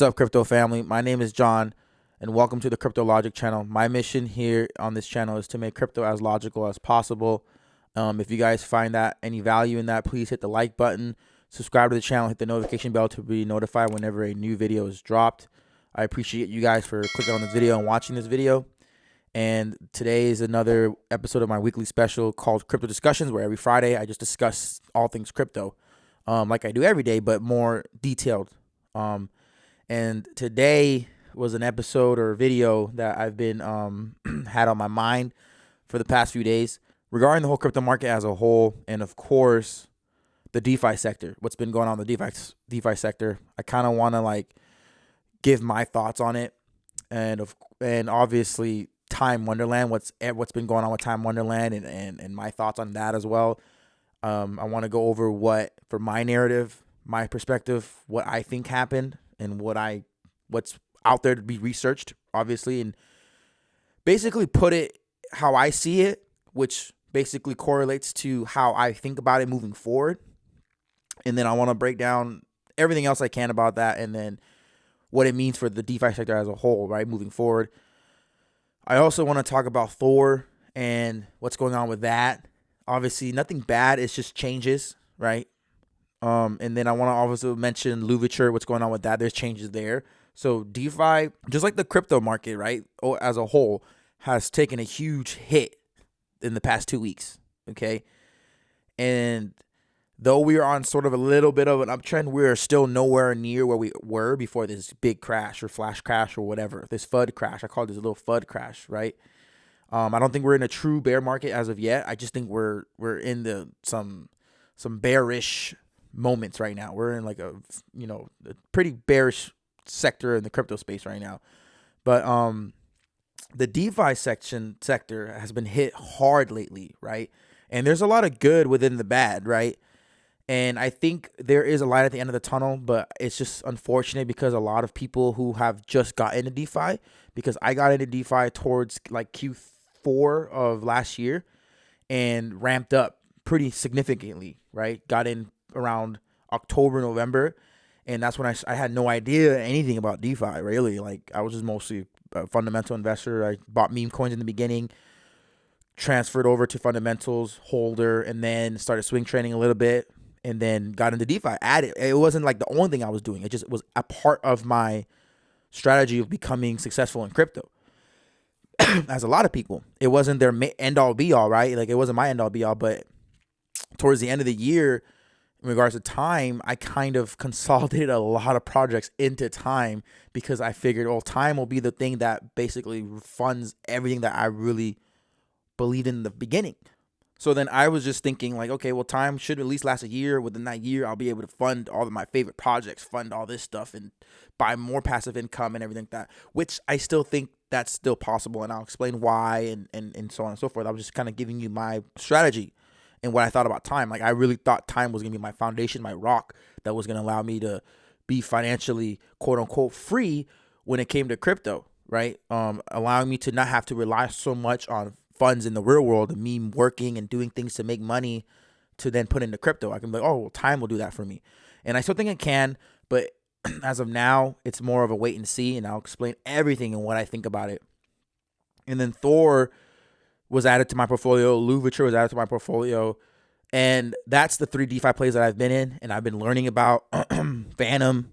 What's up, crypto family? My name is John, and welcome to the Crypto Logic channel. My mission here on this channel is to make crypto as logical as possible. If you guys find that any value in that, please hit the like button, subscribe to the channel, hit the notification bell to be notified whenever a new video is dropped. I appreciate you guys for clicking on this video and watching this video. And today is another episode of my weekly special called Crypto Discussions, where every Friday I just discuss all things crypto, like I do every day, but more detailed. And today was an episode or video that I've been had on my mind for the past few days regarding the whole crypto market as a whole, and of course the DeFi sector. What's been going on in the DeFi sector? I kind of want to give my thoughts on it, and obviously Time Wonderland. What's been going on with Time Wonderland and my thoughts on that as well. I want to go over what, for my narrative, my perspective, what I think happened, and what's out there to be researched, obviously, and basically put it how I see it, which basically correlates to how I think about it moving forward. And then I want to break down everything else I can about that, and then what it means for the DeFi sector as a whole, right, moving forward. I also want to talk about THOR and what's going on with that. Obviously, nothing bad. It's just changes, right? And then I want to also mention LVT, what's going on with that. There's changes there. So DeFi, just like the crypto market, right, as a whole, has taken a huge hit in the past 2 weeks, okay? And though we are on sort of a little bit of an uptrend, we are still nowhere near where we were before this big crash or flash crash or whatever. This FUD crash. I call this a little FUD crash, right? I don't think we're in a true bear market as of yet. I just think we're in some bearish moments right now. We're in a pretty bearish sector in the crypto space right now. But the DeFi sector has been hit hard lately, right? And there's a lot of good within the bad, right? And I think there is a light at the end of the tunnel, but it's just unfortunate because a lot of people who have just got into DeFi, because I got into DeFi towards Q4 of last year and ramped up pretty significantly, right? Got in around October, November, and that's when I had no idea anything about DeFi, really. I was just mostly a fundamental investor. I bought meme coins in the beginning, transferred over to fundamentals, holder, and then started swing trading a little bit, and then got into DeFi. It wasn't the only thing I was doing. It just was a part of my strategy of becoming successful in crypto. As a lot of people, it wasn't their end all be all, right? It wasn't my end all be all, but towards the end of the year, in regards to Time, I kind of consolidated a lot of projects into Time because I figured, Time will be the thing that basically funds everything that I really believed in the beginning. So then I was just thinking Time should at least last a year. Within that year, I'll be able to fund all of my favorite projects, fund all this stuff, and buy more passive income and everything like that, which I still think that's still possible. And I'll explain why and so on and so forth. I was just kind of giving you my strategy and what I thought about Time. I really thought Time was going to be my foundation, my rock that was going to allow me to be financially, quote unquote, free when it came to crypto, right? Allowing me to not have to rely so much on funds in the real world, and me working and doing things to make money to then put into crypto. I can be Time will do that for me. And I still think it can, but as of now, it's more of a wait and see, and I'll explain everything and what I think about it. And then THOR was added to my portfolio. LVT was added to my portfolio. And that's the 3 DeFi plays that I've been in. And I've been learning about Phantom,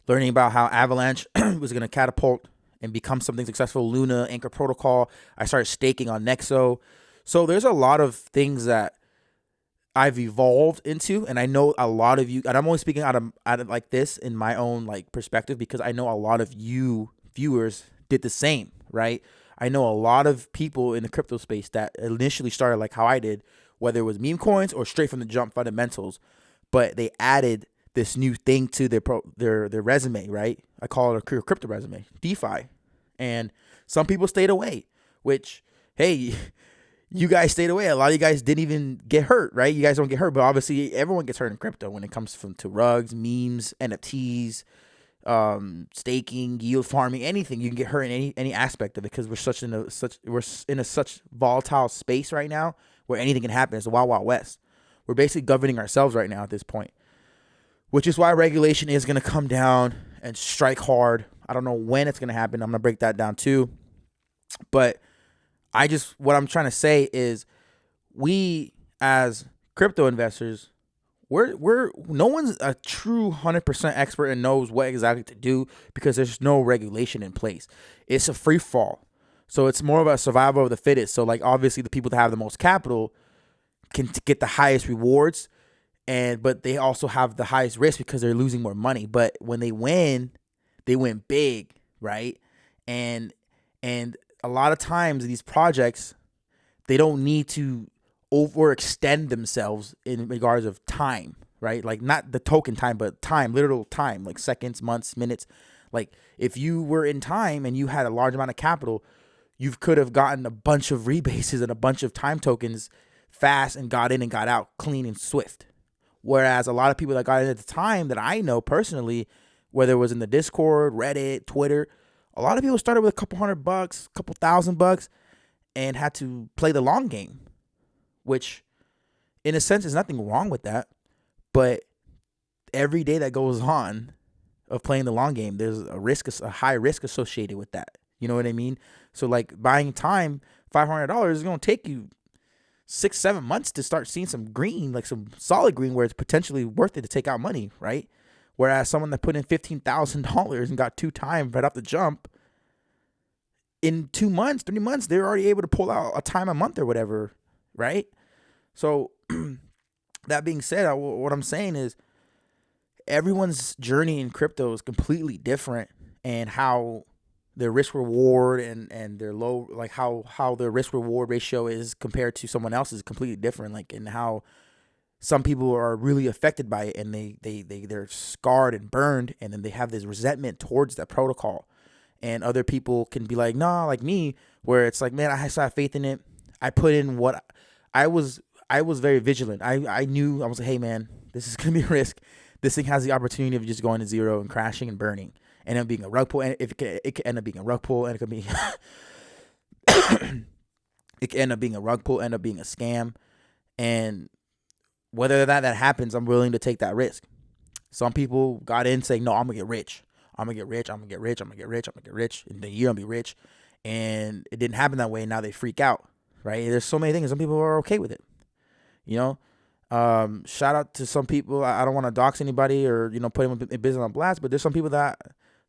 learning about how Avalanche was going to catapult and become something successful. Luna, Anchor Protocol. I started staking on Nexo. So there's a lot of things that I've evolved into. And I know a lot of you, and I'm only speaking out of this in my own perspective, because I know a lot of you viewers did the same, right? I know a lot of people in the crypto space that initially started like how I did, whether it was meme coins or straight from the jump fundamentals, but they added this new thing to their resume, right? I call it a crypto resume, DeFi. And some people stayed away, which, hey, you guys stayed away. A lot of you guys didn't even get hurt, right? You guys don't get hurt, but obviously everyone gets hurt in crypto when it comes to rugs, memes, NFTs, staking, yield farming, anything. You can get hurt in any aspect of it, because we're in a such volatile space right now where anything can happen. It's a wild, wild west. We're basically governing ourselves right now at this point, which is why regulation is going to come down and strike hard. I don't know when it's going to happen. I'm going to break that down too. But what I'm trying to say is, we as crypto investors, no one's a true 100% expert and knows what exactly to do, because there's no regulation in place. It's a free fall. So it's more of a survival of the fittest. So like, obviously the people that have the most capital can get the highest rewards, but they also have the highest risk because they're losing more money. But when they win big, right? And a lot of times these projects, they don't need to overextend themselves in regards of time, right? Like, not the token time, but time, literal time, like seconds, months, minutes. Like, if you were in time and you had a large amount of capital, you could have gotten a bunch of rebases and a bunch of time tokens fast and got in and got out clean and swift. Whereas a lot of people that got in at the time that I know personally, whether it was in the Discord, Reddit, Twitter, a lot of people started with a couple $100, a couple $1,000, and had to play the long game, which in a sense is nothing wrong with that. But every day that goes on of playing the long game, there's a high risk associated with that. You know what I mean? So like, buying time, $500 is going to take you 6-7 months to start seeing some green, like some solid green, where it's potentially worth it to take out money, right? Whereas someone that put in $15,000 and got 2 times right off the jump, in 2 months, 3 months, they're already able to pull out a time a month or whatever, right? So that being said, what I'm saying is, everyone's journey in crypto is completely different, and how their risk reward and their low, like how their risk reward ratio is compared to someone else is completely different. Like, and how some people are really affected by it, and they're scarred and burned, and then they have this resentment towards that protocol. And other people can be like, nah, like me, where it's like, man, I still have faith in it. I put in what I was very vigilant. I knew, I was like, hey man, this is gonna be a risk. This thing has the opportunity of just going to zero and crashing and burning, and it being a rug pull. And if it could end up being a rug pull, and it could be it could end up being a rug pull, end up being a scam. And whether that happens, I'm willing to take that risk. Some people got in saying, no, I'm gonna get rich. I'm gonna get rich. I'm gonna get rich. I'm gonna get rich. I'm gonna get rich. In the year, I'll be rich. And it didn't happen that way. And now they freak out, right? There's so many things. Some people are okay with it, you know. Shout out to some people. I don't want to dox anybody or, you know, put them in business on blast, but there's some people that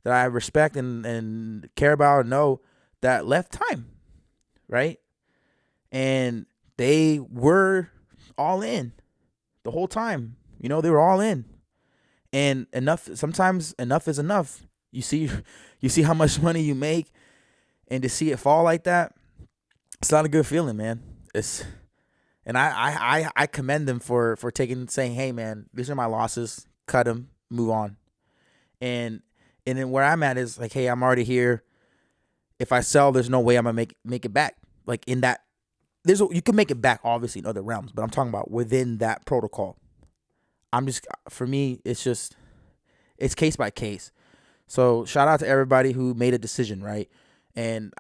I respect and care about and know that left time, right? And they were all in the whole time. You know, they were all in. And sometimes enough is enough. You see how much money you make, and to see it fall like that, it's not a good feeling, man. And I commend them for saying, hey man, these are my losses, cut them, move on. And then where I'm at is like, hey, I'm already here. If I sell, there's no way I'm gonna make it back. Like, in that, you can make it back obviously in other realms, but I'm talking about within that protocol. For me, it's case by case. So shout out to everybody who made a decision, right? And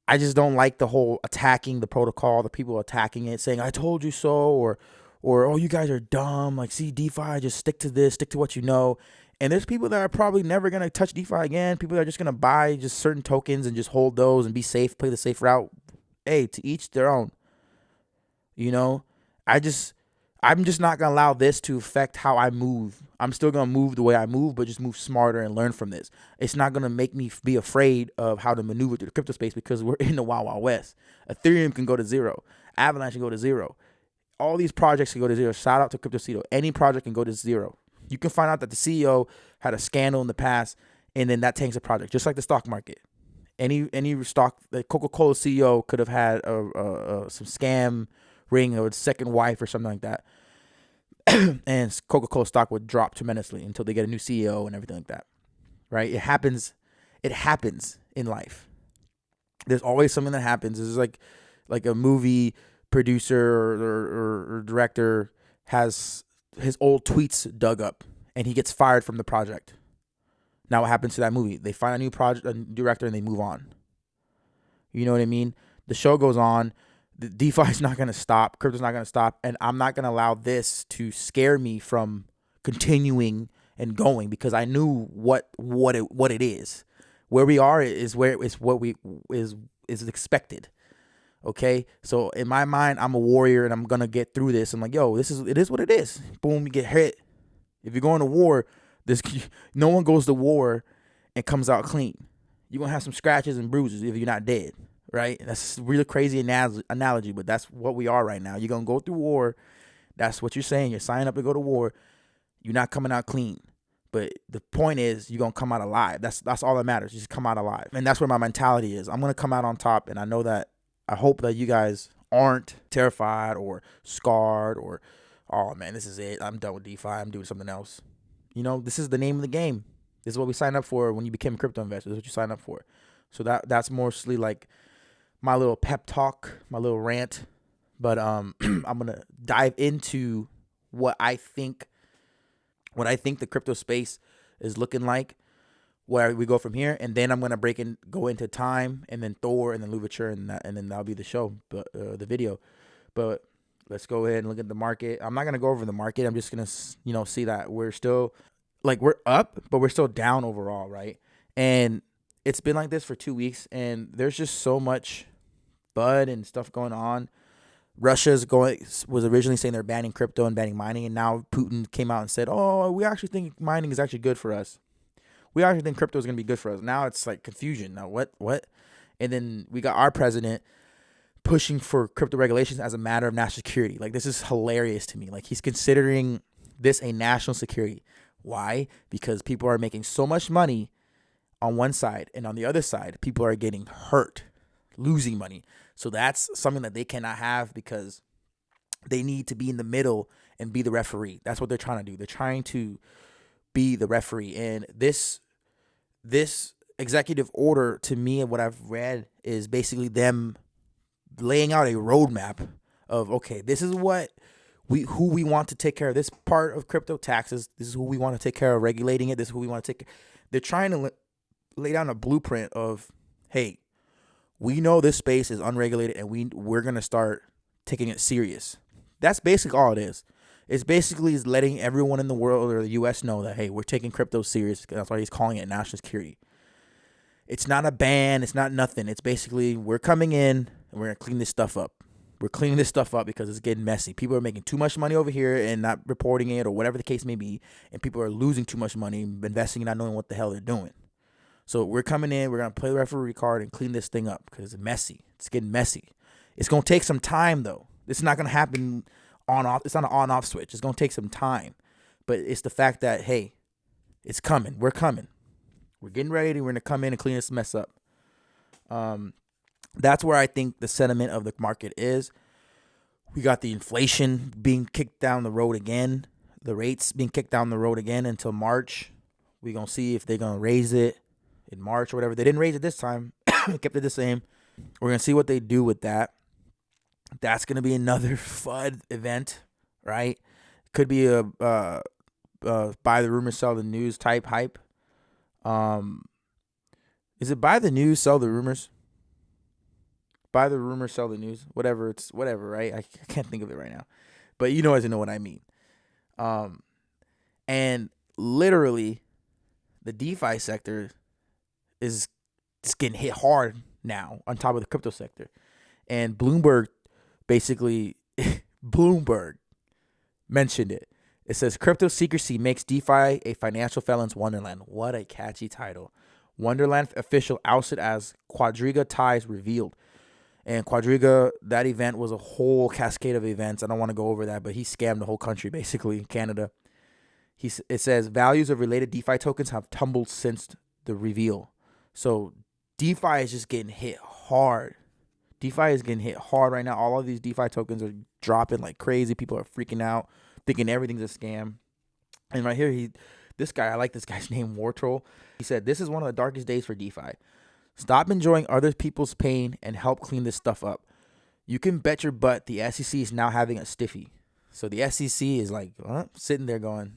I just don't like the whole attacking the protocol, the people attacking it, saying, I told you so, or oh, you guys are dumb. Like, see, DeFi, just stick to this, stick to what you know. And there's people that are probably never going to touch DeFi again. People that are just going to buy just certain tokens and just hold those and be safe, play the safe route. Hey, to each their own. You know, I'm just not going to allow this to affect how I move. I'm still going to move the way I move, but just move smarter and learn from this. It's not going to make me be afraid of how to maneuver through the crypto space, because we're in the Wild Wild West. Ethereum can go to zero. Avalanche can go to zero. All these projects can go to zero. Shout out to CryptoCito. Any project can go to zero. You can find out that the CEO had a scandal in the past, and then that tanks a project, just like the stock market. Any stock, the Coca-Cola CEO could have had some scam ring or a second wife or something like that. And Coca-Cola stock would drop tremendously until they get a new CEO and everything like that, right? It happens in life. There's always something that happens. It's like a movie producer or director has his old tweets dug up, and he gets fired from the project. Now what happens to that movie? They find a director, and they move on. You know what I mean? The show goes on. The DeFi is not going to stop. Crypto's not going to stop. And I'm not going to allow this to scare me from continuing and going, because I knew what it is. Where we are is where it's what we is expected. Okay, so in my mind, I'm a warrior and I'm gonna get through this. I'm like, yo, it is what it is. Boom, you get hit. If you're going to war, no one goes to war and comes out clean. You're gonna have some scratches and bruises if you're not dead, right? That's a really crazy analogy, but that's what we are right now. You're gonna go through war. That's what you're saying. You're signing up to go to war. You're not coming out clean. But the point is, you're going to come out alive. That's all that matters. You just come out alive. And that's where my mentality is. I'm going to come out on top. And I hope that you guys aren't terrified or scarred or, oh, man, this is it. I'm done with DeFi. I'm doing something else. This is the name of the game. This is what we signed up for when you became a crypto investor. This is what you signed up for. So that's mostly like my little pep talk, my little rant. But I'm going to dive into what I think the crypto space is looking like, where we go from here, and then I'm gonna go into Time, and then THOR, and then LVT, and then that'll be the show, but the video. But let's go ahead and look at the market. I'm not gonna go over the market. I'm just gonna see that we're still we're up, but we're still down overall, right? And it's been like this for 2 weeks, and there's just so much FUD and stuff going on. Russia was originally saying they're banning crypto and banning mining, and now Putin came out and said, "Oh, we actually think mining is actually good for us. We actually think crypto is going to be good for us." Now it's like confusion. Now what? And then we got our president pushing for crypto regulations as a matter of national security. Like, this is hilarious to me. Like, he's considering this a national security. Why? Because people are making so much money on one side, and on the other side, people are getting hurt, losing money. So that's something that they cannot have, because they need to be in the middle and be the referee. That's what they're trying to do. They're trying to be the referee. And this executive order, to me, and what I've read, is basically them laying out a roadmap of, okay, this is who we want to take care of this part of crypto taxes. This is who we want to take care of regulating it. This is who we want to take. They're trying to lay down a blueprint of, hey, we know this space is unregulated, and we're going to start taking it serious. That's basically all it is. It's basically letting everyone in the world, or the U.S., know that, hey, we're taking crypto serious. That's why he's calling it national security. It's not a ban. It's not nothing. It's basically, we're coming in and we're going to clean this stuff up. We're cleaning this stuff up because it's getting messy. People are making too much money over here and not reporting it, or whatever the case may be, and people are losing too much money, investing and not knowing what the hell they're doing. So we're coming in, we're going to play the referee card and clean this thing up because it's messy. It's getting messy. It's going to take some time, though. This is not going to happen on-off. It's not an on-off switch. It's going to take some time. But it's the fact that, hey, it's coming. We're coming. We're getting ready. We're going to come in and clean this mess up. That's where I think the sentiment of the market is. We got the inflation being kicked down the road again. The rates being kicked down the road again until March. We're going to see if they're going to raise it in March or whatever. They didn't raise it this time. Kept it the same. We're going to see what they do with that. That's going to be another FUD event, right? Could be a buy the rumor, sell the news type hype. Is it buy the news, sell the rumors? Buy the rumor, sell the news. Whatever, right? I can't think of it right now. But you know what I mean. And literally, the DeFi sector is just getting hit hard now on top of the crypto sector. And Bloomberg mentioned it. It says, crypto secrecy makes DeFi a financial felon's wonderland. What a catchy title. Wonderland official ousted as Quadriga ties revealed. And Quadriga, that event was a whole cascade of events. I don't want to go over that, but he scammed the whole country, basically, Canada. It says, values of related DeFi tokens have tumbled since the reveal. So DeFi is just getting hit hard. DeFi is getting hit hard right now. All of these DeFi tokens are dropping like crazy. People are freaking out, thinking everything's a scam. And right here, I like this guy's name, Wartroll. He said, this is one of the darkest days for DeFi. Stop enjoying other people's pain and help clean this stuff up. You can bet your butt the SEC is now having a stiffy. So the SEC is like sitting there going,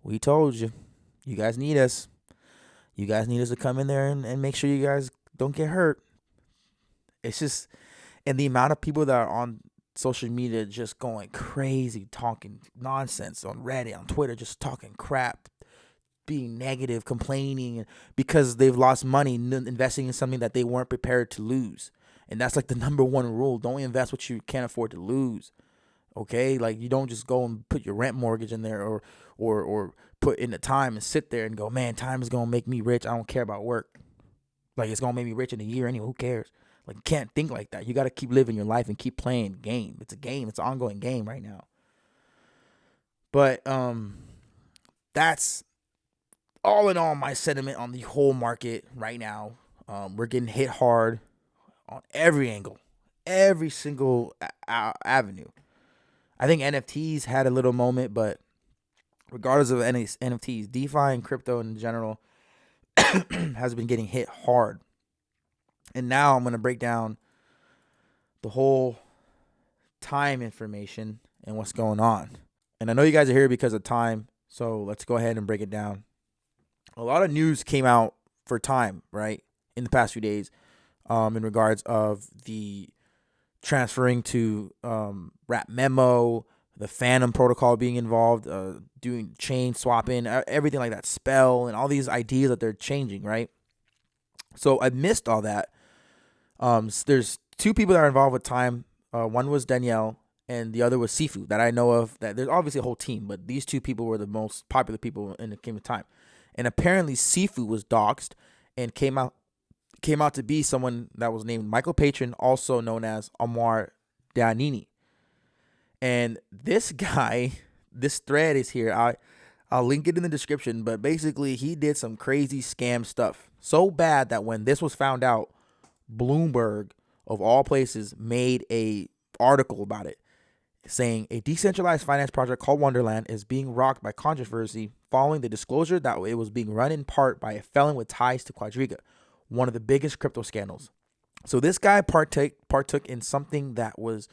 we told you. You guys need us. You guys need us to come in there and make sure you guys don't get hurt. It's just, and the amount of people that are on social media just going crazy, talking nonsense on Reddit, on Twitter, just talking crap, being negative, complaining because they've lost money investing in something that they weren't prepared to lose. And that's like the number one rule. Don't invest what you can't afford to lose. Okay? Like, you don't just go and put your rent mortgage in there or put in the time and sit there and go, man, time is going to make me rich. I don't care about work. Like, it's going to make me rich in a year anyway. Who cares? Like, you can't think like that. You got to keep living your life and keep playing the game. It's a game. It's an ongoing game right now. But that's all in all my sentiment on the whole market right now. We're getting hit hard on every angle, every single avenue. I think NFTs had a little moment, but regardless of any NFTs, DeFi and crypto in general has been getting hit hard. And now I'm going to break down the whole time information and what's going on. And I know you guys are here because of time, so let's go ahead and break it down. A lot of news came out for time, right, in the past few days in regards of the transferring to Wrap Memo, the Phantom protocol being involved, doing chain swapping, everything like that, Spell, and all these ideas that they're changing, right? So I missed all that. There's two people that are involved with time. One was Danielle, and the other was Sifu that I know of. That there's obviously a whole team, but these two people were the most popular people in the game of time. And apparently Sifu was doxxed and came out to be someone that was named Michael Patron, also known as Amar Danini. And this guy, this thread is here. I'll link it in the description, but basically he did some crazy scam stuff. So bad that when this was found out, Bloomberg, of all places, made a article about it, saying a decentralized finance project called Wonderland is being rocked by controversy following the disclosure that it was being run in part by a felon with ties to Quadriga, one of the biggest crypto scandals. So this guy partook in something that was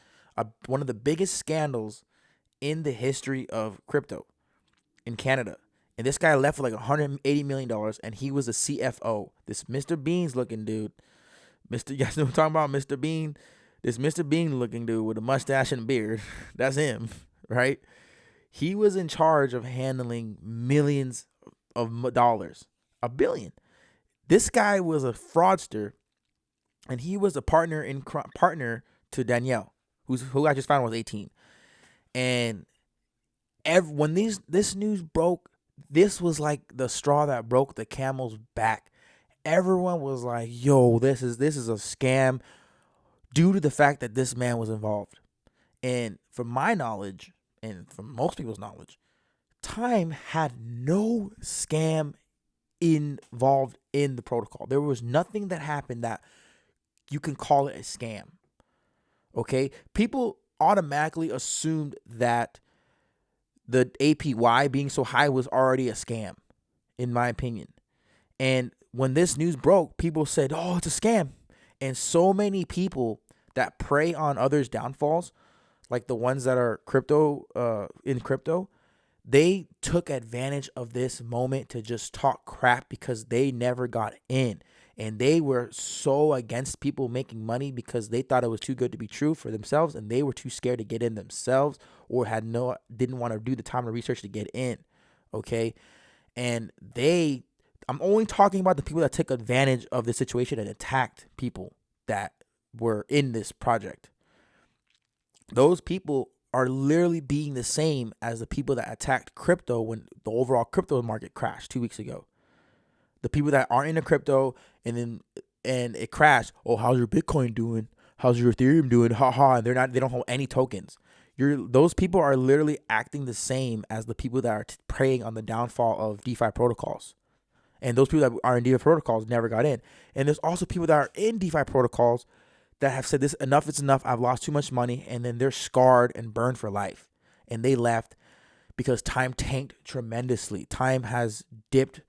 one of the biggest scandals in the history of crypto in Canada. And this guy left with like $180 million, and he was the CFO. This Mr. Beans looking dude. You guys know what I'm talking about? Mr. Bean. This Mr. Bean looking dude with a mustache and a beard. That's him, right? He was in charge of handling millions of dollars. $1 billion. This guy was a fraudster, and he was a partner to Danielle, who I just found was 18. And when this news broke, this was like the straw that broke the camel's back. Everyone was like, yo, this is a scam due to the fact that this man was involved. And from my knowledge, and from most people's knowledge, Time had no scam involved in the protocol. There was nothing that happened that you can call it a scam. Okay? People automatically assumed that the APY being so high was already a scam, in my opinion. And when this news broke, people said, oh, it's a scam. And so many people that prey on others' downfalls, like the ones that are in crypto, they took advantage of this moment to just talk crap because they never got in. And they were so against people making money because they thought it was too good to be true for themselves, and they were too scared to get in themselves, or didn't want to do the time and research to get in. Okay? And I'm only talking about the people that took advantage of the situation and attacked people that were in this project. Those people are literally being the same as the people that attacked crypto when the overall crypto market crashed 2 weeks ago. The people that aren't into crypto and it crashed. Oh, how's your Bitcoin doing? How's your Ethereum doing? And they don't hold any tokens. Those people are literally acting the same as the people that are preying on the downfall of DeFi protocols. And those people that are in DeFi protocols never got in. And there's also people that are in DeFi protocols that have said, enough is enough. I've lost too much money. And then they're scarred and burned for life. And they left because Time tanked tremendously. Time has dipped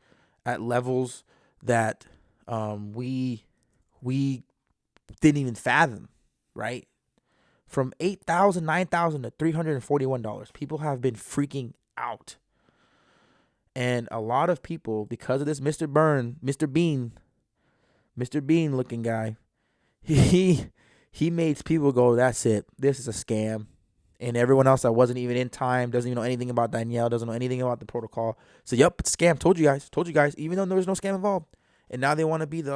at levels that we didn't even fathom, right? From $8,000, $9,000 to $341. People have been freaking out. And a lot of people, because of this Mr. Bean looking guy, he He made people go, that's it. This is a scam. And everyone else that wasn't even in Time, doesn't even know anything about Danielle, doesn't know anything about the protocol. So, yep, it's a scam. Told you guys, even though there was no scam involved. And now they want to be the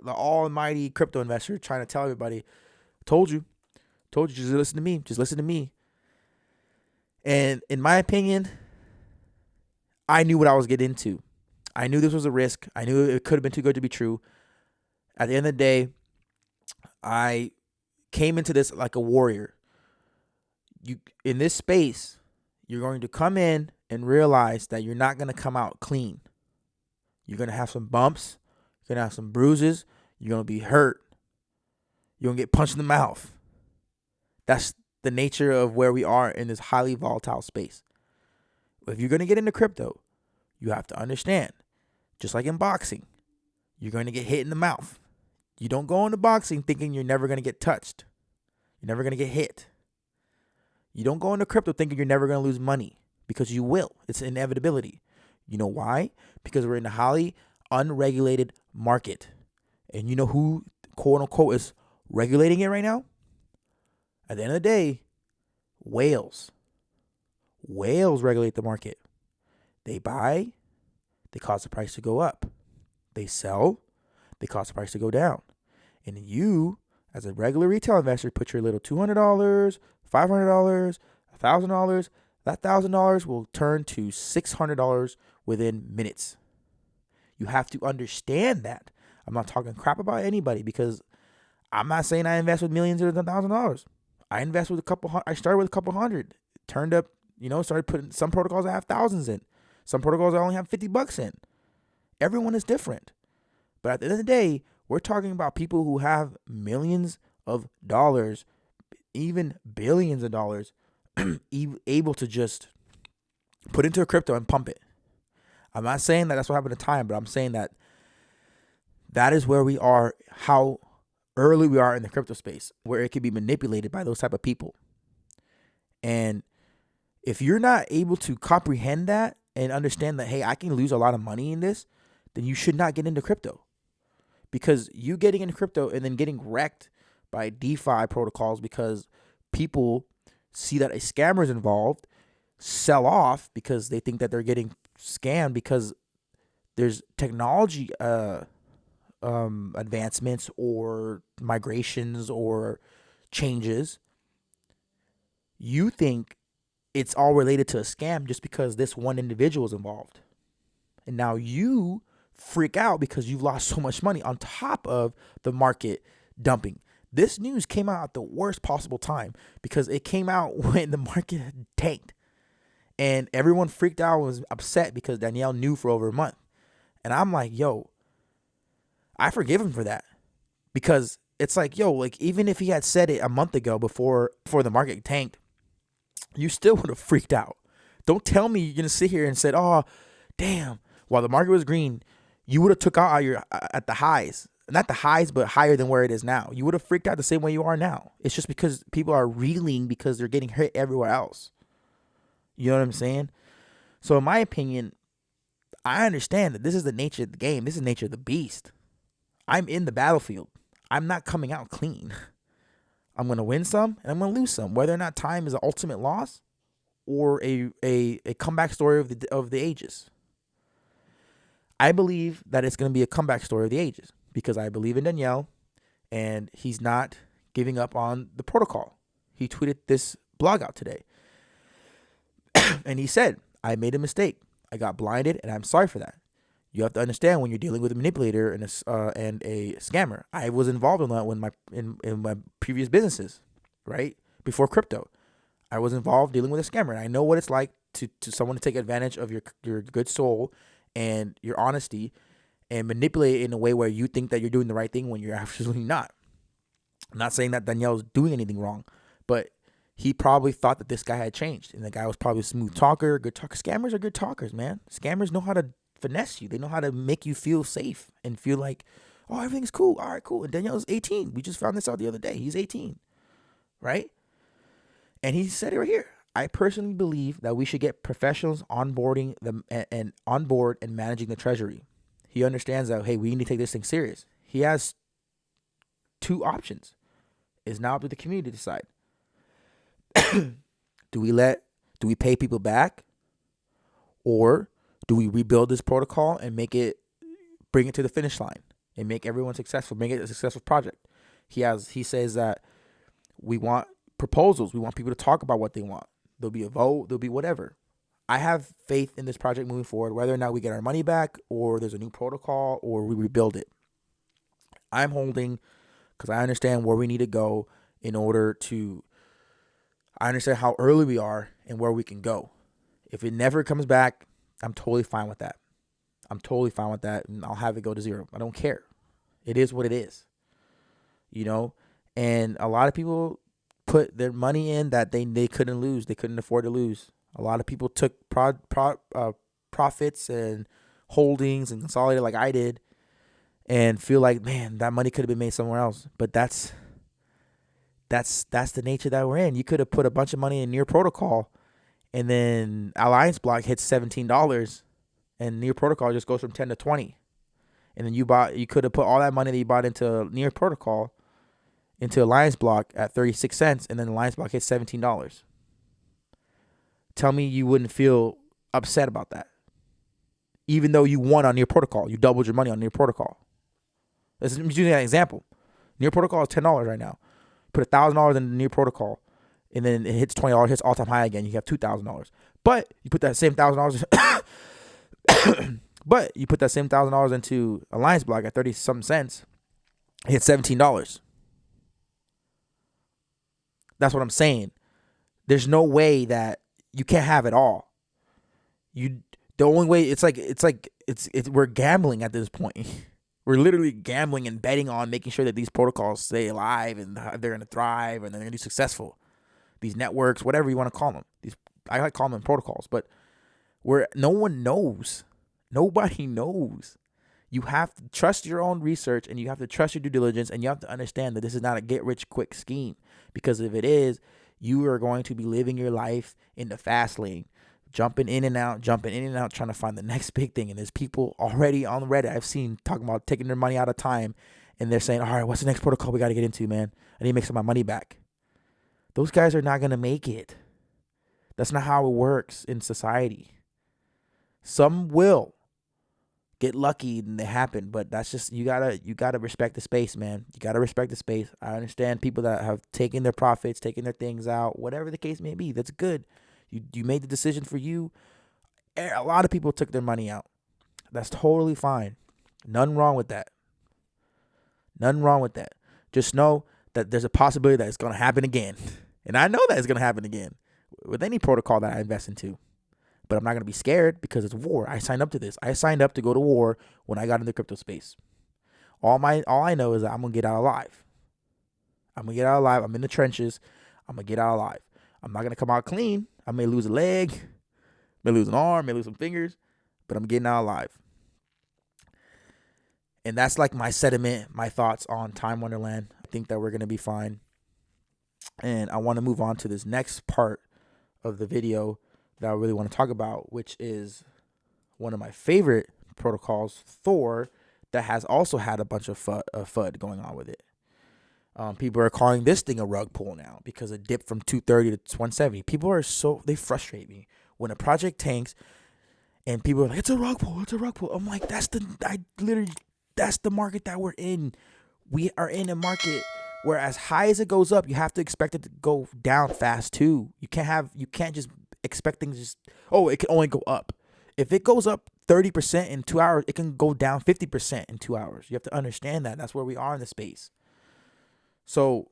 almighty crypto investor trying to tell everybody, told you, just listen to me. And in my opinion, I knew what I was getting into. I knew this was a risk. I knew it could have been too good to be true. At the end of the day, I came into this like a warrior. In this space, you're going to come in and realize that you're not going to come out clean. You're going to have some bumps. You're going to have some bruises. You're going to be hurt. You're going to get punched in the mouth. That's the nature of where we are in this highly volatile space. If you're going to get into crypto, you have to understand, just like in boxing, you're going to get hit in the mouth. You don't go into boxing thinking you're never going to get touched. You're never going to get hit. You don't go into crypto thinking you're never going to lose money, because you will. It's an inevitability. You know why? Because we're in a highly unregulated market. And you know who, quote unquote, is regulating it right now? At the end of the day, whales. Whales regulate the market. They buy, they cause the price to go up. They sell, they cause the price to go down. And you, as a regular retail investor, put your little $200, $500, $1,000. That $1,000 will turn to $600 within minutes. You have to understand that. I'm not talking crap about anybody, because I'm not saying I invest with millions or $1,000. I invest with I started with a couple hundred. Turned up, started putting some protocols I have thousands in. Some protocols I only have $50 in. Everyone is different. But at the end of the day, we're talking about people who have millions of dollars, even billions of dollars, able to just put into a crypto and pump it. I'm not saying that that's what happened to Time, but I'm saying that is where we are, how early we are in the crypto space, where it can be manipulated by those type of people. And if you're not able to comprehend that and understand that, hey, I can lose a lot of money in this, then you should not get into crypto. Because you getting into crypto and then getting wrecked by DeFi protocols because people see that a scammer is involved, sell off because they think that they're getting scammed because there's technology advancements or migrations or changes. You think it's all related to a scam just because this one individual is involved. And now you freak out because you've lost so much money on top of the market dumping. This news came out at the worst possible time because it came out when the market had tanked. And everyone freaked out and was upset because Danielle knew for over a month. And I'm like, yo, I forgive him for that. Because it's like, yo, like even if he had said it a month ago before the market tanked, you still would have freaked out. Don't tell me you're going to sit here and said, oh, damn, while the market was green, you would have took out at the highs. Not the highs, but higher than where it is now. You would have freaked out the same way you are now. It's just because people are reeling because they're getting hit everywhere else. You know what I'm saying? So in my opinion, I understand that this is the nature of the game. This is the nature of the beast. I'm in the battlefield. I'm not coming out clean. I'm going to win some and I'm going to lose some. Whether or not Time is an ultimate loss or a comeback story of the ages. I believe that it's going to be a comeback story of the ages because I believe in Danielle and he's not giving up on the protocol. He tweeted this blog out today. And he said, I made a mistake. I got blinded and I'm sorry for that. You have to understand when you're dealing with a manipulator and a scammer. I was involved in that in my previous businesses, right? Before crypto. I was involved dealing with a scammer. And I know what it's like to someone to take advantage of your good soul and your honesty and manipulate it in a way where you think that you're doing the right thing when you're absolutely not. I'm not saying that Danielle's doing anything wrong, but he probably thought that this guy had changed. And the guy was probably a smooth talker, good talker. Scammers are good talkers, man. Scammers know how to finesse you. They know how to make you feel safe and feel like, oh, everything's cool. All right, cool. And Danielle's 18. We just found this out the other day. He's 18, right? And he said it right here. I personally believe that we should get professionals onboarding them and on board and managing the treasury. He understands that, hey, we need to take this thing serious. He has two options. It's now up to the community to decide. Do we pay people back, or do we rebuild this protocol and bring it to the finish line and make everyone successful, make it a successful project? He says that we want proposals. We want people to talk about what they want. There'll be a vote. There'll be whatever. I have faith in this project moving forward, whether or not we get our money back or there's a new protocol or we rebuild it. I'm holding because I understand where we need to go I understand how early we are and where we can go. If it never comes back, I'm totally fine with that. And I'll have it go to zero. I don't care. It is what it is. And a lot of people put their money in that they couldn't lose. They couldn't afford to lose. A lot of people took profits and holdings and consolidated like I did and feel like, man, that money could have been made somewhere else. But that's the nature that we're in. You could have put a bunch of money in Near Protocol, and then Alliance Block hits $17, and Near Protocol just goes from 10 to 20. And then you could have put all that money that you bought into Near Protocol into Alliance Block at 36 cents, and then Alliance Block hits $17. Tell me you wouldn't feel upset about that, even though you won on Near Protocol. You doubled your money on Near Protocol. I'm using that example. Near Protocol is $10 right now. Put $1,000 in the Near Protocol, and then it hits $20, hits all-time high again. You have $2,000. But you put that same $1,000, into Alliance Block at 30-something cents, it hits $17. That's what I'm saying. There's no way that you can't have it all. The only way we're gambling at this point. We're literally gambling and betting on making sure that these protocols stay alive and they're going to thrive and they're going to be successful. These networks, whatever you want to call them. I like calling them protocols, but where no one knows. Nobody knows. You have to trust your own research, and you have to trust your due diligence, and you have to understand that this is not a get-rich-quick scheme. Because if it is, you are going to be living your life in the fast lane, jumping in and out, trying to find the next big thing. And there's people already on Reddit I've seen talking about taking their money out of Time, and they're saying, all right, what's the next protocol we got to get into, man? I need to make some of my money back. Those guys are not going to make it. That's not how it works in society. Some will get lucky and they happen, but that's just, you gotta respect the space, man. You gotta respect the space. I understand people that have taken their profits, taken their things out, whatever the case may be. That's good. You made the decision for you. A lot of people took their money out. That's totally fine. Nothing wrong with that. Just know that there's a possibility that it's going to happen again. And I know that it's going to happen again with any protocol that I invest into. But I'm not going to be scared because it's war. I signed up to this. I signed up to go to war when I got in the crypto space. All I know is that I'm going to get out alive. I'm in the trenches. I'm going to get out alive. I'm not going to come out clean. I may lose a leg, may lose an arm, may lose some fingers, but I'm getting out alive. And that's like my sentiment, my thoughts on Time Wonderland. I think that we're going to be fine. And I want to move on to this next part of the video that I really want to talk about, which is one of my favorite protocols, THOR, that has also had a bunch of FUD going on with it. People are calling this thing a rug pull now because it dipped from 230 to 170. People are they frustrate me when a project tanks and people are like, it's a rug pull. I'm like, that's the market that we're in. We are in a market where as high as it goes up, you have to expect it to go down fast too. You can't just expect things it can only go up. If it goes up 30% in 2 hours, it can go down 50% in 2 hours. You have to understand that. That's where we are in the space. So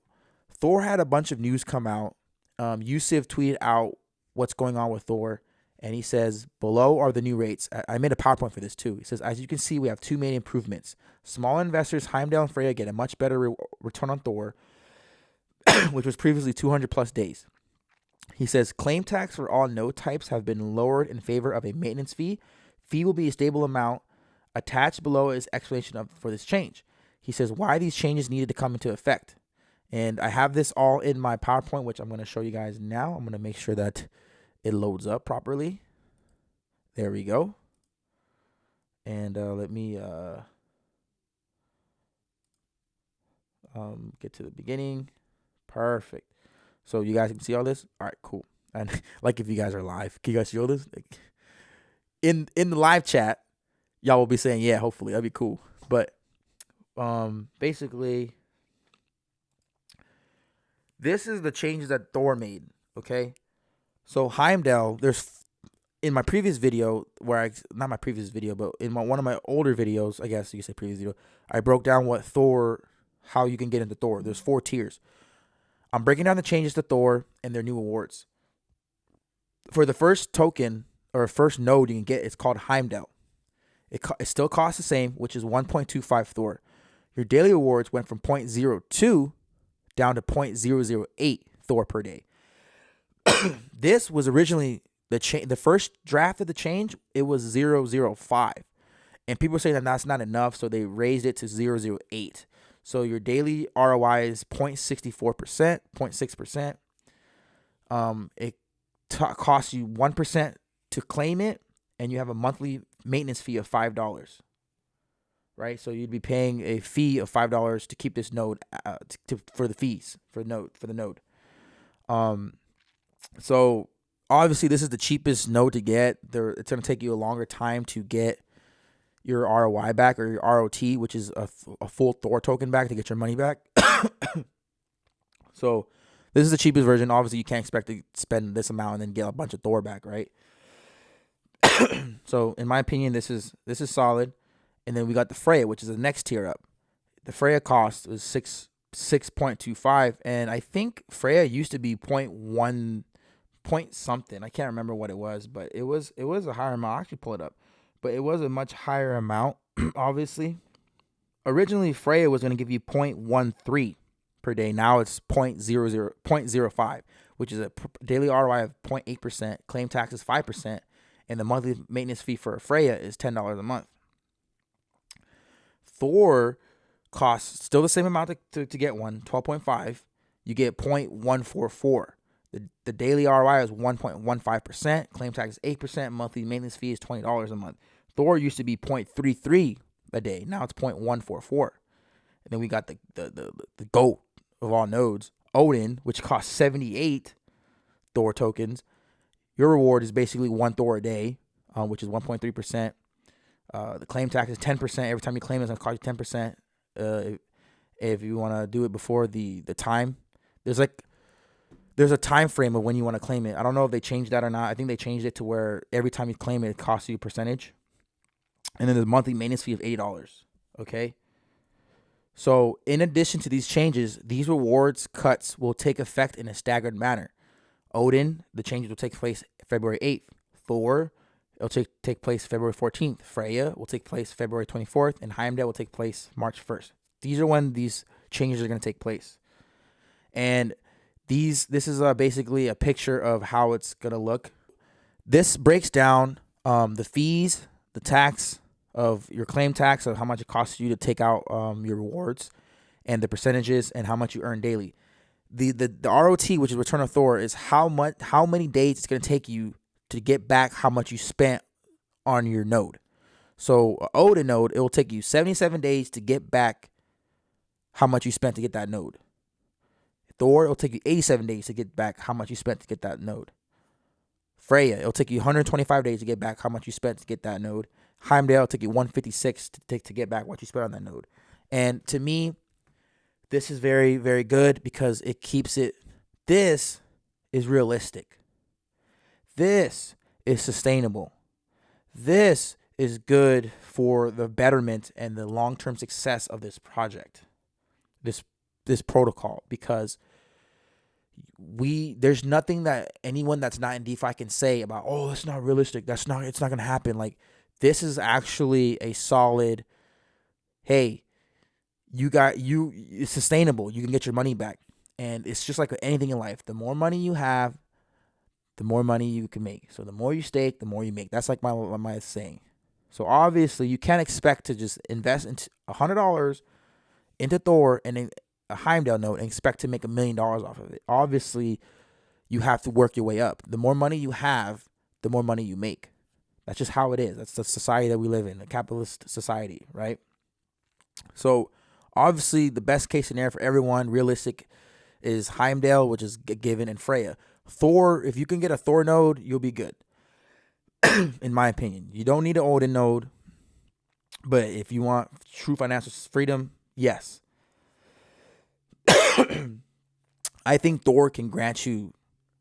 THOR had a bunch of news come out. Yusuf tweeted out what's going on with THOR, and he says, below are the new rates. I made a PowerPoint for this too. He says, as you can see, we have two main improvements. Small investors, Heimdall and Freya, get a much better return on THOR, which was previously 200 plus days. He says, claim tax for all node types have been lowered in favor of a maintenance fee. Fee will be a stable amount. Attached below is explanation for this change. He says why these changes needed to come into effect. And I have this all in my PowerPoint, which I'm going to show you guys now. I'm going to make sure that it loads up properly. There we go. And let me get to the beginning. Perfect. So you guys can see all this? All right, cool. And like if you guys are live, can you guys see all this? Like, in the live chat, y'all will be saying, yeah, hopefully. That'd be cool. But basically, this is the changes that Thor made, okay? So Heimdall, in my previous video, not my previous video, but in one of my older videos, I guess you could say previous video, I broke down how you can get into Thor. There's 4 tiers. I'm breaking down the changes to Thor and their new awards. For the first token or first node you can get, it's called Heimdall. It still costs the same, which is 1.25 Thor. Your daily awards went from 0.02 down to 0.008 Thor per day. This was originally the first draft of the change. It was 0.005, and people say that that's not enough, so they raised it to 0.008. So your daily ROI is 0.64%, 0.6%. It costs you 1% to claim it, and you have a monthly maintenance fee of $5. Right, so you'd be paying a fee of $5 to keep this node for the fees for the node. So obviously this is the cheapest node to get. It's going to take you a longer time to get your ROI back, or your ROT, which is a full Thor token back, to get your money back. So this is the cheapest version. Obviously you can't expect to spend this amount and then get a bunch of Thor back, right? So in my opinion, this is solid. And then we got the Freya, which is the next tier up. The Freya cost was 6.25, and I think Freya used to be 0.1 point something. I can't remember what it was, but it was a higher amount. I'll actually pull it up, but it was a much higher amount. Obviously, originally Freya was going to give you 0.13 per day. Now it's 0.05, which is a daily ROI of 0.8%. Claim tax is 5%, and the monthly maintenance fee for Freya is $10 a month. Thor costs still the same amount to get one, 12.5. You get 0.144. The daily ROI is 1.15%. Claim tax is 8%. Monthly maintenance fee is $20 a month. Thor used to be 0.33 a day. Now it's 0.144. And then we got the GOAT of all nodes, Odin, which costs 78 Thor tokens. Your reward is basically 1 Thor a day, which is 1.3%. The claim tax is 10%. Every time you claim, it's going to cost you 10%. If you want to do it before the time, there's a time frame of when you want to claim it. I don't know if they changed that or not. I think they changed it to where every time you claim it, it costs you a percentage. And then there's a monthly maintenance fee of $80. Okay. So in addition to these changes, these rewards cuts will take effect in a staggered manner. Odin, the changes will take place February 8th. Thor, it'll take place February 14th. Freya will take place February 24th. And Heimdall will take place March 1st. These are when these changes are going to take place. And this is basically a picture of how it's going to look. This breaks down the fees, the tax of your claim tax, of how much it costs you to take out your rewards, and the percentages and how much you earn daily. The ROT, which is Return of Thor, is how many days it's going to take you to get back how much you spent on your node. So Odin node, it will take you 77 days to get back how much you spent to get that node. Thor, it'll take you 87 days to get back how much you spent to get that node. Freya, it'll take you 125 days to get back how much you spent to get that node. Heimdall, it'll take you 156 to get back what you spent on that node. And to me, this is very, very good because it keeps it. This is realistic. This is sustainable. This is good for the betterment and the long-term success of this project, this protocol, because there's nothing that anyone that's not in DeFi can say about, oh, it's not realistic. It's not going to happen. Like, this is actually a solid, hey, it's sustainable. You can get your money back. And it's just like anything in life. The more money you have, the more money you can make. So the more you stake, the more you make. That's like my saying. So obviously you can't expect to just invest into $100 into Thor and a Heimdall node and expect to make $1 million off of it. Obviously, you have to work your way up. The more money you have, the more money you make. That's just how it is. That's the society that we live in, a capitalist society, right? So obviously, the best case scenario for everyone, realistic, is Heimdall, which is given, and Freya. Thor, if you can get a Thor node, you'll be good. In my opinion, you don't need an Odin node, but if you want true financial freedom, yes. I think Thor can grant you,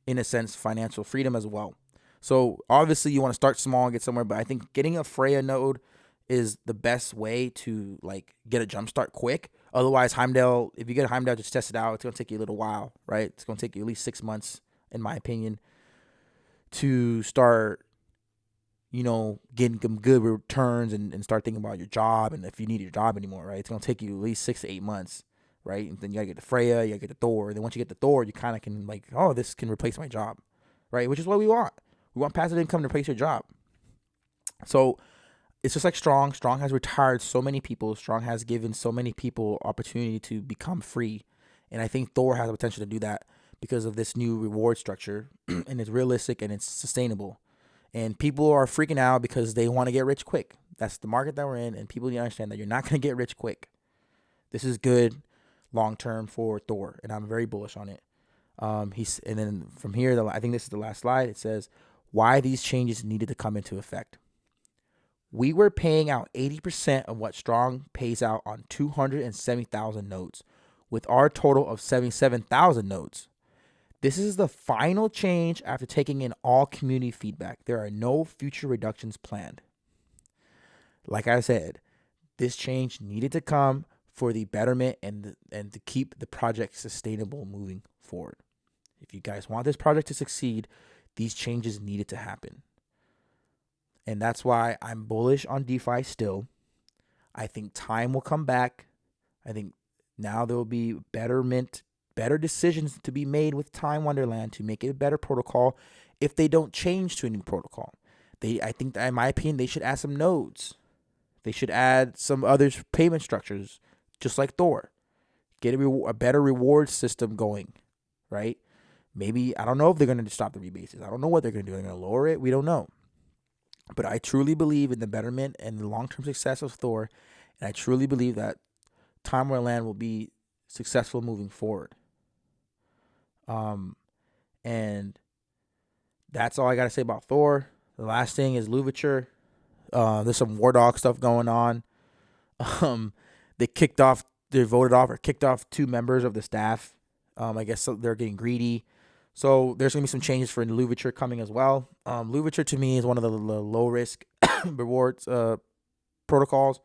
in a sense, financial freedom as well. So obviously you want to start small and get somewhere, but I think getting a Freya node is the best way to like get a jump start quick. Otherwise, Heimdall, if you get a Heimdall, just test it out. It's gonna take you a little while, right? It's gonna take you at least 6 months, in my opinion, to start, getting some good returns and start thinking about your job and if you need your job anymore, right? It's gonna take you at least 6 to 8 months, right? And then you gotta get the Freya, you gotta get the Thor. Then once you get the Thor, you kind of can like, oh, this can replace my job, right? Which is what we want. We want passive income to replace your job. So it's just like Strong. Strong has retired so many people. Strong has given so many people opportunity to become free. And I think Thor has the potential to do that because of this new reward structure. And it's realistic and it's sustainable. And people are freaking out because they want to get rich quick. That's the market that we're in. And people need to understand that you're not going to get rich quick. This is good long term for Thor. And I'm very bullish on it. And then from here, I think this is the last slide. It says why these changes needed to come into effect. We were paying out 80% of what Strong pays out on 270,000 nodes, with our total of 77,000 nodes. This is the final change after taking in all community feedback. There are no future reductions planned. Like I said, this change needed to come for the betterment and to keep the project sustainable moving forward. If you guys want this project to succeed, these changes needed to happen. And that's why I'm bullish on DeFi still. I think time will come back. I think now there will be better decisions to be made with Time Wonderland to make it a better protocol if they don't change to a new protocol. I think that, in my opinion, they should add some nodes. They should add some other payment structures, just like Thor. Get a better reward system going, right? Maybe, I don't know if they're going to stop the rebases. I don't know what they're going to do. They're going to lower it. We don't know. But I truly believe in the betterment and the long-term success of Thor. And I truly believe that Time Wonderland will be successful moving forward. And that's all I got to say about Thor. The last thing is Louverture. There's some War Dog stuff going on. They voted off or kicked off 2 members of the staff. I guess they're getting greedy. So there's going to be some changes for Louverture coming as well. Louverture to me is one of the low risk rewards protocols.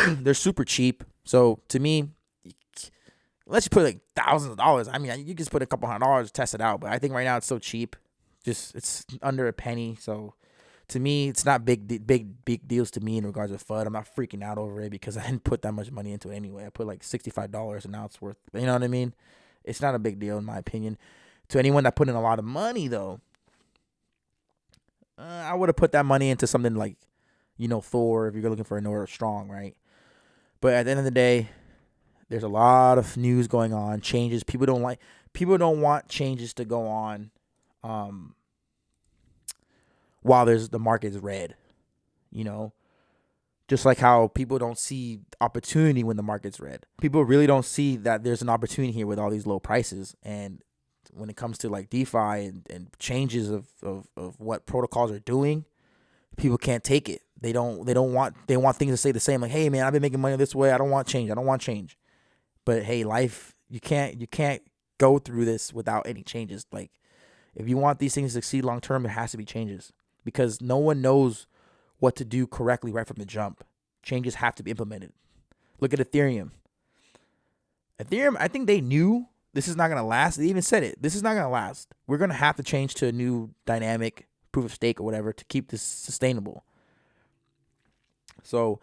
They're super cheap. So to me, unless you put like thousands of dollars, I mean, you just put a couple $100 to test it out. But I think right now it's so cheap. It's under a penny. So to me, it's not big deals to me in regards to FUD. I'm not freaking out over it because I didn't put that much money into it anyway. I put like $65 and now it's worth, you know what I mean? It's not a big deal in my opinion. To anyone that put in a lot of money though, I would have put that money into something like, Thor if you're looking for a Nord or Strong, right? But at the end of the day, there's a lot of news going on, changes. People don't want changes to go on while the market is red, just like how people don't see opportunity when the market's red. People really don't see that there's an opportunity here with all these low prices. And when it comes to like DeFi and changes of what protocols are doing, people can't take it. They want things to stay the same. Like, hey man, I've been making money this way. I don't want change. But hey, life, you can't go through this without any changes. Like, if you want these things to succeed long term, there has to be changes because no one knows what to do correctly right from the jump. Changes have to be implemented. Look at Ethereum. I think they knew this is not going to last. They even said it. This is not going to last. We're going to have to change to a new dynamic proof of stake or whatever to keep this sustainable. So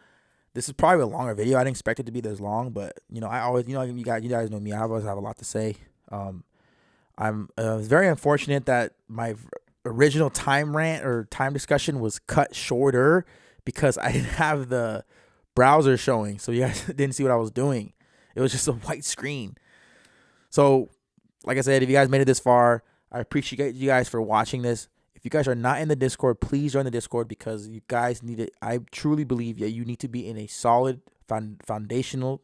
this is probably a longer video. I didn't expect it to be this long, but I always, you guys know me. I always have a lot to say. I'm very unfortunate that my original time rant or time discussion was cut shorter because I didn't have the browser showing, so you guys didn't see what I was doing. It was just a white screen. So, like I said, if you guys made it this far, I appreciate you guys for watching this. If you guys are not in the Discord, please join the Discord because you guys need it. I truly believe that you need to be in a solid foundational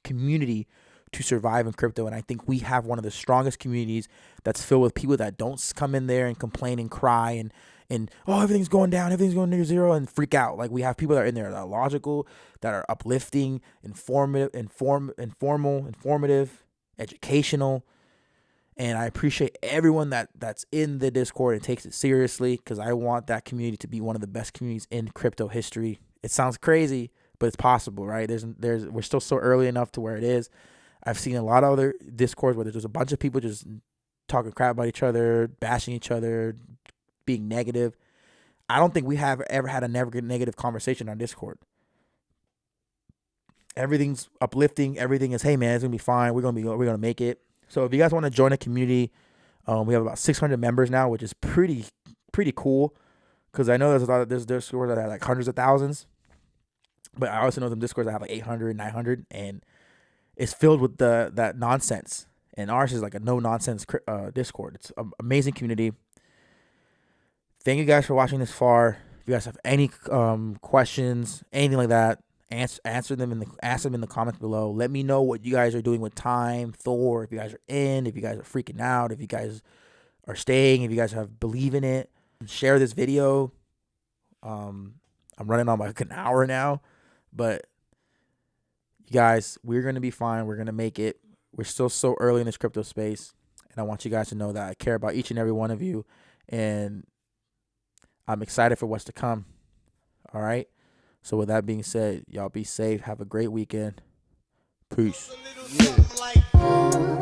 community to survive in crypto. And I think we have one of the strongest communities that's filled with people that don't come in there and complain and cry and oh, everything's going down, everything's going near zero, and freak out. Like, we have people that are in there that are logical, that are uplifting, informative, educational. And I appreciate everyone that's in the Discord and takes it seriously, because I want that community to be one of the best communities in crypto history. It sounds crazy, but it's possible, right? We're still so early enough to where it is. I've seen a lot of other Discords where there's just a bunch of people just talking crap about each other, bashing each other, being negative. I don't think we have ever had a negative conversation on Discord. Everything's uplifting. Everything is, hey man, it's gonna be fine. We're gonna make it. So if you guys want to join a community, we have about 600 members now, which is pretty cool. Because I know there's a lot of Discords that have like hundreds of thousands, but I also know some Discords that have like 800, 900, and it's filled with that nonsense. And ours is like a no nonsense Discord. It's an amazing community. Thank you guys for watching this far. If you guys have any questions, anything like that, ask them in the comments below. Let me know what you guys are doing with Time, Thor, if you guys are in, if you guys are freaking out, if you guys are staying, if you guys believe in it. Share this video. I'm running on like an hour now, but you guys, we're going to be fine. We're going to make it. We're still so early in this crypto space, and I want you guys to know that I care about each and every one of you, and I'm excited for what's to come. All right. So with that being said, y'all be safe. Have a great weekend. Peace. Yeah.